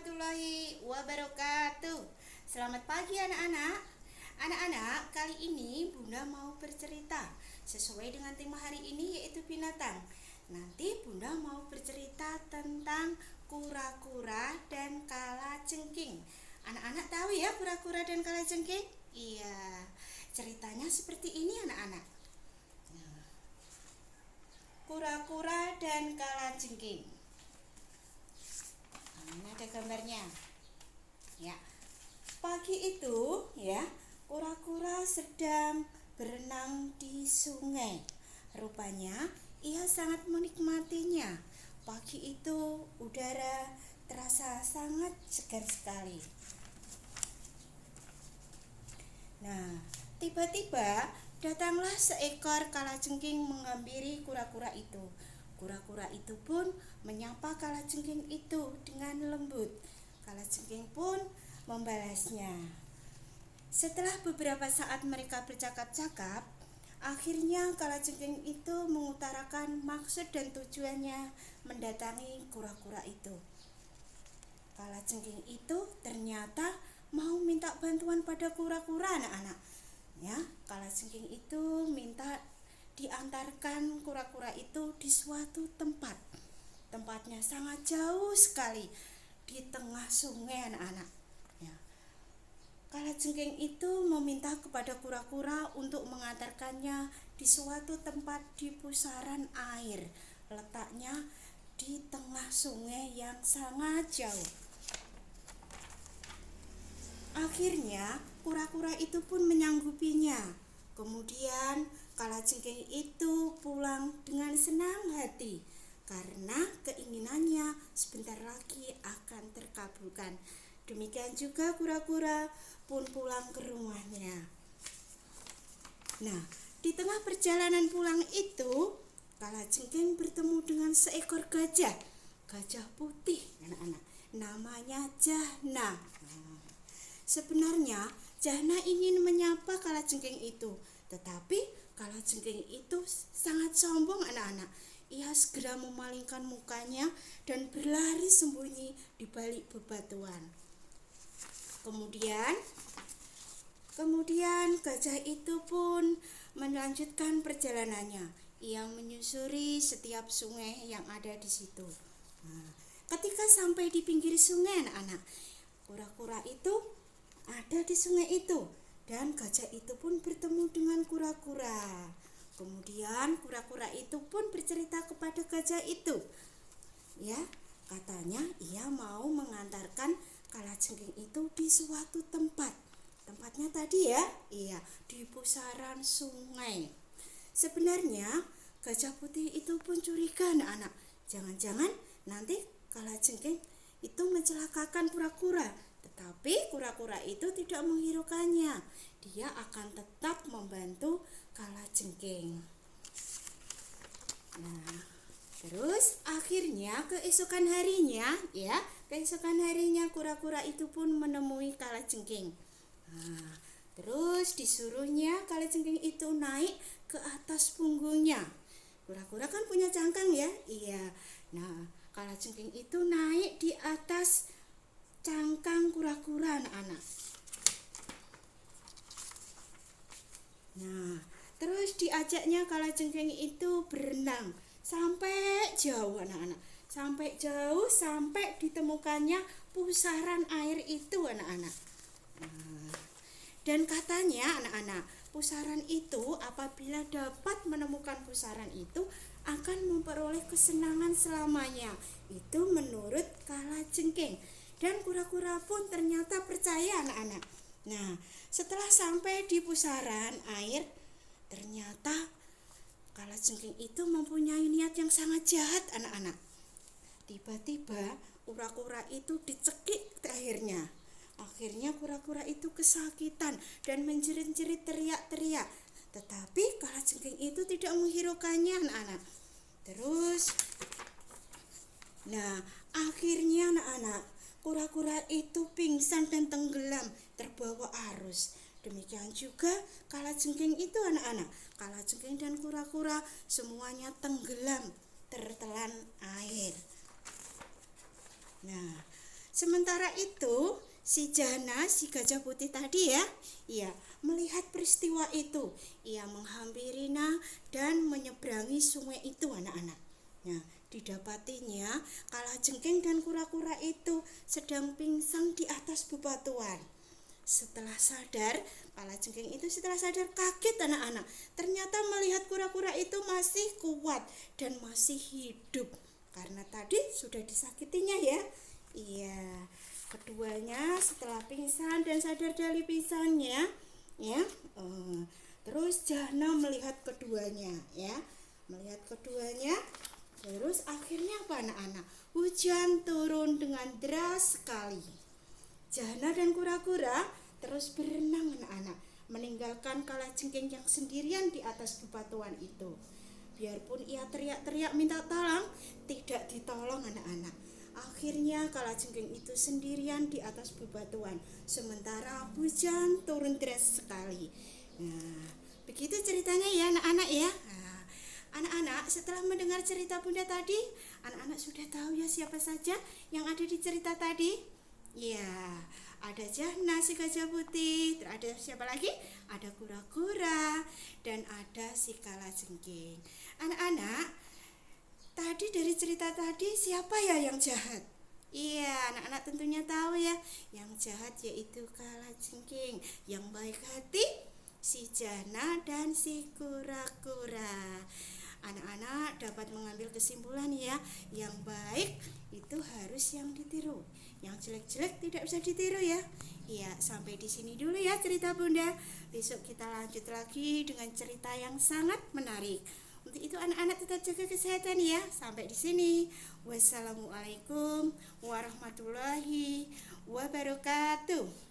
warahmatullahi wabarakatuh. Selamat pagi anak-anak. Anak-anak, kali ini Bunda mau bercerita sesuai dengan tema hari ini, yaitu binatang. Nanti Bunda mau bercerita tentang kura-kura dan kalajengking. Anak-anak tahu ya kura-kura dan kalajengking? Iya. Ceritanya seperti ini anak-anak. Kura-kura dan kalajengking. Ini ada gambarnya. Ya. Pagi itu, ya, kura-kura sedang berenang di sungai. Rupanya ia sangat menikmatinya. Pagi itu udara terasa sangat segar sekali. Nah, tiba-tiba datanglah seekor kalajengking menghampiri kura-kura itu. Kura-kura itu pun menyapa kalajengking itu dengan lembut. Kalajengking pun membalasnya. Setelah beberapa saat mereka bercakap-cakap, akhirnya kalajengking itu mengutarakan maksud dan tujuannya mendatangi kura-kura itu. Kalajengking itu ternyata mau minta bantuan pada kura-kura anak-anak. Ya, kalajengking itu minta diantarkan kura-kura itu di suatu tempat. Tempatnya sangat jauh sekali di tengah sungai anak-anak. Ya. Kalajengking itu meminta kepada kura-kura untuk mengantarkannya di suatu tempat di pusaran air. Letaknya di tengah sungai yang sangat jauh. Akhirnya kura-kura itu pun menyanggupinya. Kemudian kalajengking itu pulang dengan senang hati karena keinginannya sebentar lagi akan terkabulkan. Demikian juga kura-kura pun pulang ke rumahnya. Nah, di tengah perjalanan pulang itu, kalajengking bertemu dengan seekor gajah. Gajah putih anak-anak. Namanya Jahna. Sebenarnya Jahna ingin menyapa kalajengking itu, tetapi kalajengking itu sangat sombong anak-anak. Ia segera memalingkan mukanya dan berlari sembunyi di balik bebatuan. Kemudian gajah itu pun melanjutkan perjalanannya. Ia menyusuri setiap sungai yang ada di situ. Nah, ketika sampai di pinggir sungai anak-anak, kura-kura itu ada di sungai itu dan gajah itu pun bertemu dengan kura-kura. Kemudian kura-kura itu pun bercerita kepada gajah itu. Ya, katanya ia mau mengantarkan kalajengking itu di suatu tempat. Tempatnya tadi ya, iya, di pusaran sungai. Sebenarnya gajah putih itu pun curiga anak-anak. Jangan-jangan nanti kalajengking itu mencelakakan kura-kura. Tetapi kura-kura itu tidak menghiraukannya. Dia akan tetap membantu kalajengking. Nah, terus akhirnya keesokan harinya kura-kura itu pun menemui kalajengking. Nah, terus disuruhnya kalajengking itu naik ke atas punggungnya. Kura-kura kan punya cangkang ya? Iya. Nah, kalajengking itu naik di atas cangkang kura-kura anak-anak. Nah, terus diajaknya kalajengking itu berenang sampai jauh anak-anak. Sampai jauh, sampai ditemukannya pusaran air itu anak-anak. Nah, dan katanya anak-anak, pusaran itu apabila dapat menemukan pusaran itu akan memperoleh kesenangan selamanya. Itu menurut kalajengking. Dan kura-kura pun ternyata percaya anak-anak. Nah, setelah sampai di pusaran air, ternyata kalajengking itu mempunyai niat yang sangat jahat anak-anak. Tiba-tiba kura-kura itu dicekik akhirnya. Akhirnya kura-kura itu kesakitan dan menjerit-jerit teriak-teriak. Tetapi kalajengking itu tidak menghiraukannya anak-anak. Terus, nah akhirnya anak-anak, kura-kura itu pingsan dan tenggelam terbawa arus. Demikian juga kalajengking itu anak-anak. Kalajengking dan kura-kura semuanya tenggelam tertelan air. Nah, Sementara itu, si Jana, si gajah putih tadi ya, ia melihat peristiwa itu. Ia menghampiri dan menyeberangi sungai itu anak-anak. Nah, didapatinya Kalajengking dan kura-kura itu sedang pingsan di atas bebatuan. Setelah sadar, Kalajengking itu kaget anak-anak. Ternyata melihat kura-kura itu masih kuat dan masih hidup. Karena tadi sudah disakitinya ya. Iya, keduanya setelah pingsan dan sadar dari pingsannya, ya. Terus Jana melihat keduanya, ya. Melihat keduanya, terus akhirnya apa anak-anak? Hujan turun dengan deras sekali. Jana dan kura-kura terus berenang anak-anak, meninggalkan Kalajengking yang sendirian di atas bebatuan itu. Biarpun ia teriak-teriak minta tolong, tidak ditolong anak-anak. Akhirnya Kalajengking itu sendirian di atas bebatuan, sementara hujan turun deras sekali. Nah, begitu ceritanya ya anak-anak ya. Nah, anak-anak setelah mendengar cerita Bunda tadi, anak-anak sudah tahu ya siapa saja yang ada di cerita tadi? Ya, ada Jana si gajah putih, terus ada siapa lagi? Ada kura-kura dan ada si Kalajengking. Anak-anak, tadi dari cerita tadi siapa ya yang jahat? Iya, anak-anak tentunya tahu ya. Yang jahat yaitu Kalajengking. Yang baik hati si Jana dan si kura-kura. Anak-anak dapat mengambil kesimpulan ya, yang baik itu harus yang ditiru, yang jelek-jelek tidak bisa ditiru ya. Iya, sampai di sini dulu ya cerita Bunda. Besok kita lanjut lagi dengan cerita yang sangat menarik. Untuk itu anak-anak tetap jaga kesehatan ya. Sampai di sini. Wassalamualaikum warahmatullahi wabarakatuh.